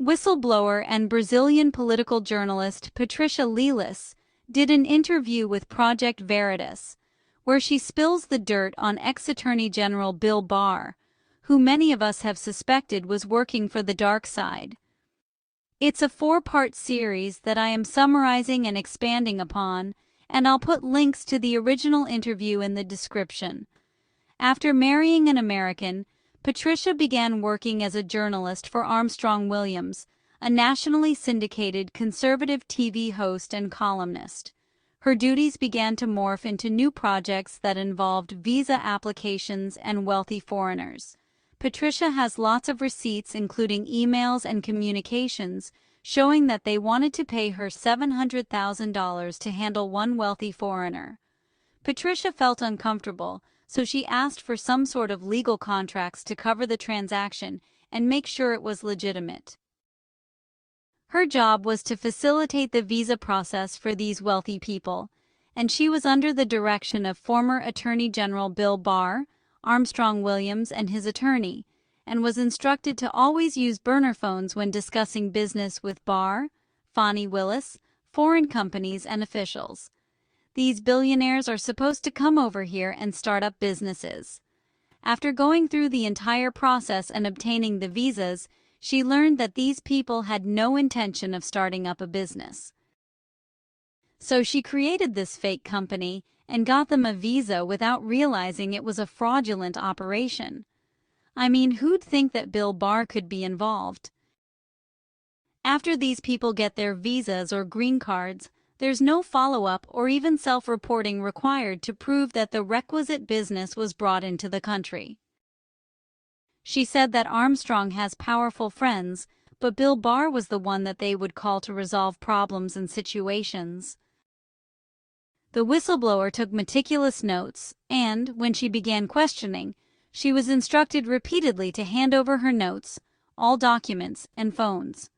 Whistleblower and Brazilian political journalist Patrícia Lélis did an interview with Project Veritas, where she spills the dirt on ex-Attorney General Bill Barr, who many of us have suspected was working for the dark side. It's a 4-part series that I am summarizing and expanding upon, and I'll put links to the original interview in the description. After marrying an American, Patrícia began working as a journalist for Armstrong Williams, a nationally syndicated conservative TV host and columnist. Her duties began to morph into new projects that involved visa applications and wealthy foreigners. Patrícia has lots of receipts, including emails and communications, showing that they wanted to pay her $700,000 to handle one wealthy foreigner. Patrícia felt uncomfortable, so she asked for some sort of legal contracts to cover the transaction and make sure it was legitimate. Her job was to facilitate the visa process for these wealthy people, and she was under the direction of former Attorney General Bill Barr, Armstrong Williams, and his attorney, and was instructed to always use burner phones when discussing business with Barr, Fani Willis, foreign companies, and officials. These billionaires are supposed to come over here and start up businesses. After going through the entire process and obtaining the visas, she learned that these people had no intention of starting up a business. So she created this fake company and got them a visa without realizing it was a fraudulent operation. I mean, who'd think that Bill Barr could be involved? After these people get their visas or green cards, there's no follow-up or even self-reporting required to prove that the requisite business was brought into the country. She said that Armstrong has powerful friends, but Bill Barr was the one that they would call to resolve problems and situations. The whistleblower took meticulous notes, and, when she began questioning, she was instructed repeatedly to hand over her notes, all documents, and phones.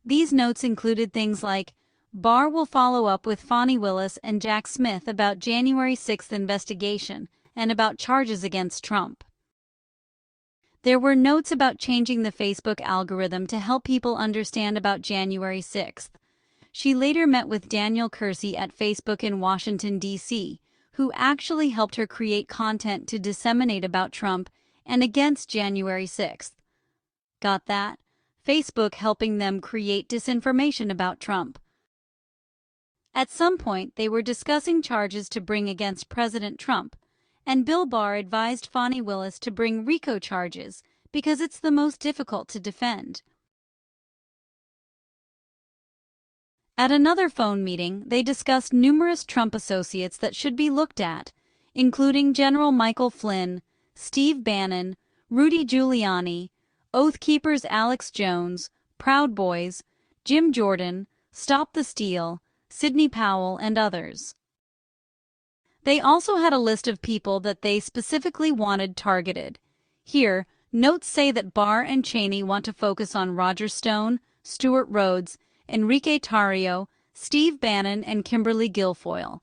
These notes included things like, Barr will follow up with Fani Willis and Jack Smith about January 6th investigation and about charges against Trump. There were notes about changing the Facebook algorithm to help people understand about January 6th. She later met with Daniel Kersey at Facebook in Washington, D.C., who actually helped her create content to disseminate about Trump and against January 6th. Got that? Facebook helping them create disinformation about Trump. At some point, they were discussing charges to bring against President Trump, and Bill Barr advised Fani Willis to bring RICO charges because it's the most difficult to defend. At another phone meeting, they discussed numerous Trump associates that should be looked at, including General Michael Flynn, Steve Bannon, Rudy Giuliani, Oath Keepers Alex Jones, Proud Boys, Jim Jordan, Stop the Steal, Sidney Powell, and others. They also had a list of people that they specifically wanted targeted. Here, notes say that Barr and Cheney want to focus on Roger Stone, Stuart Rhodes, Enrique Tarrio, Steve Bannon, and Kimberly Guilfoyle.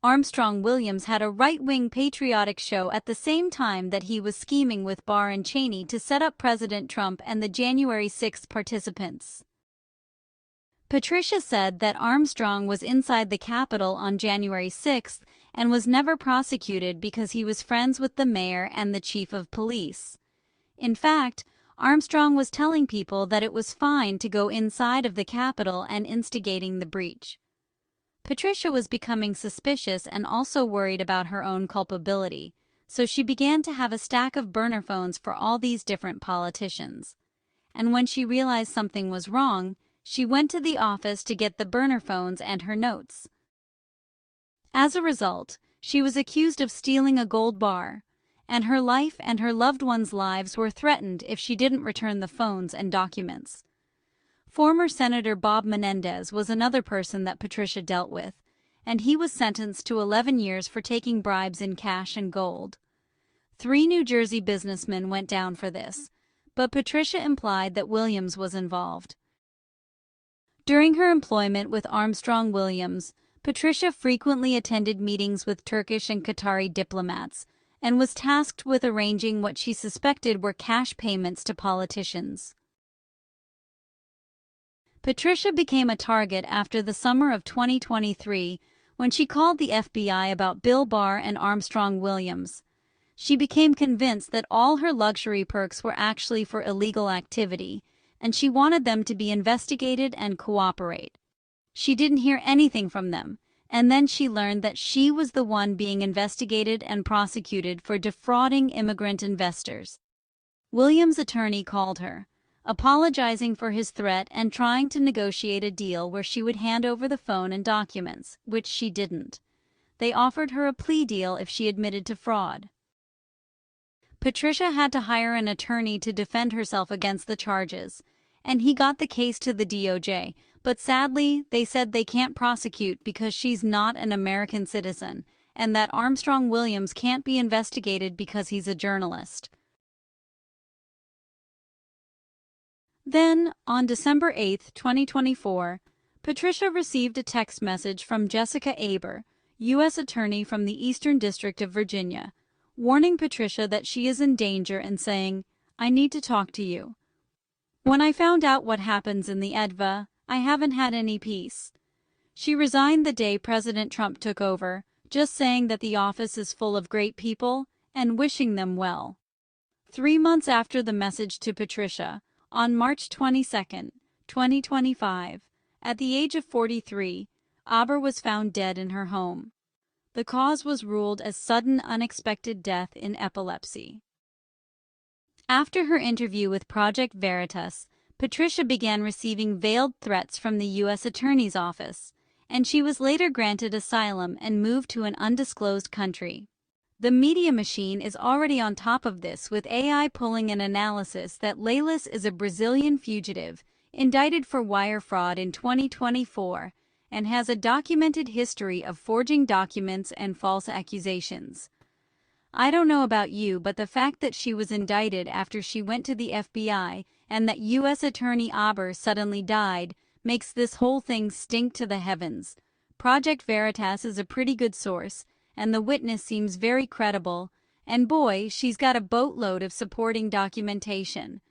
Armstrong Williams had a right-wing patriotic show at the same time that he was scheming with Barr and Cheney to set up President Trump and the January 6th participants. Patrícia said that Armstrong was inside the Capitol on January 6th and was never prosecuted because he was friends with the mayor and the chief of police. In fact, Armstrong was telling people that it was fine to go inside of the Capitol and instigating the breach. Patrícia was becoming suspicious and also worried about her own culpability, so she began to have a stack of burner phones for all these different politicians. And when she realized something was wrong, she went to the office to get the burner phones and her notes. As a result, she was accused of stealing a gold bar, and her life and her loved ones' lives were threatened if she didn't return the phones and documents. Former Senator Bob Menendez was another person that Patrícia dealt with, and he was sentenced to 11 years for taking bribes in cash and gold. 3 New Jersey businessmen went down for this, but Patrícia implied that Williams was involved. During her employment with Armstrong Williams, Patrícia frequently attended meetings with Turkish and Qatari diplomats, and was tasked with arranging what she suspected were cash payments to politicians. Patrícia became a target after the summer of 2023 when she called the FBI about Bill Barr and Armstrong Williams. She became convinced that all her luxury perks were actually for illegal activity, and she wanted them to be investigated and cooperate. She didn't hear anything from them, and then she learned that she was the one being investigated and prosecuted for defrauding immigrant investors. Williams' attorney called her, apologizing for his threat and trying to negotiate a deal where she would hand over the phone and documents, which she didn't. They offered her a plea deal if she admitted to fraud. Patrícia had to hire an attorney to defend herself against the charges, and he got the case to the DOJ, but sadly, they said they can't prosecute because she's not an American citizen, and that Armstrong Williams can't be investigated because he's a journalist. Then, on December 8, 2024, Patrícia received a text message from Jessica Aber, U.S. Attorney from the Eastern District of Virginia, warning Patrícia that she is in danger and saying, "I need to talk to you. When I found out what happens in the EDVA, I haven't had any peace." She resigned the day President Trump took over, just saying that the office is full of great people and wishing them well. 3 months after the message to Patrícia, on March 22, 2025, at the age of 43, Aber was found dead in her home. The cause was ruled as sudden unexpected death in epilepsy. After her interview with Project Veritas, Patrícia began receiving veiled threats from the U.S. Attorney's Office, and she was later granted asylum and moved to an undisclosed country. The media machine is already on top of this, with AI pulling an analysis that Lélis is a Brazilian fugitive, indicted for wire fraud in 2024, and has a documented history of forging documents and false accusations. I don't know about you, but the fact that she was indicted after she went to the FBI and that U.S. Attorney Aber suddenly died makes this whole thing stink to the heavens. Project Veritas is a pretty good source, and the witness seems very credible, and boy, she's got a boatload of supporting documentation.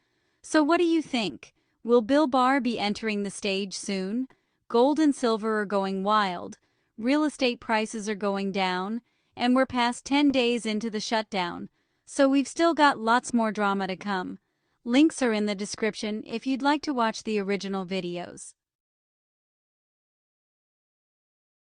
So what do you think? Will Bill Barr be entering the stage soon? Gold and silver are going wild, real estate prices are going down, and we're past 10 days into the shutdown, so we've still got lots more drama to come. Links are in the description if you'd like to watch the original videos.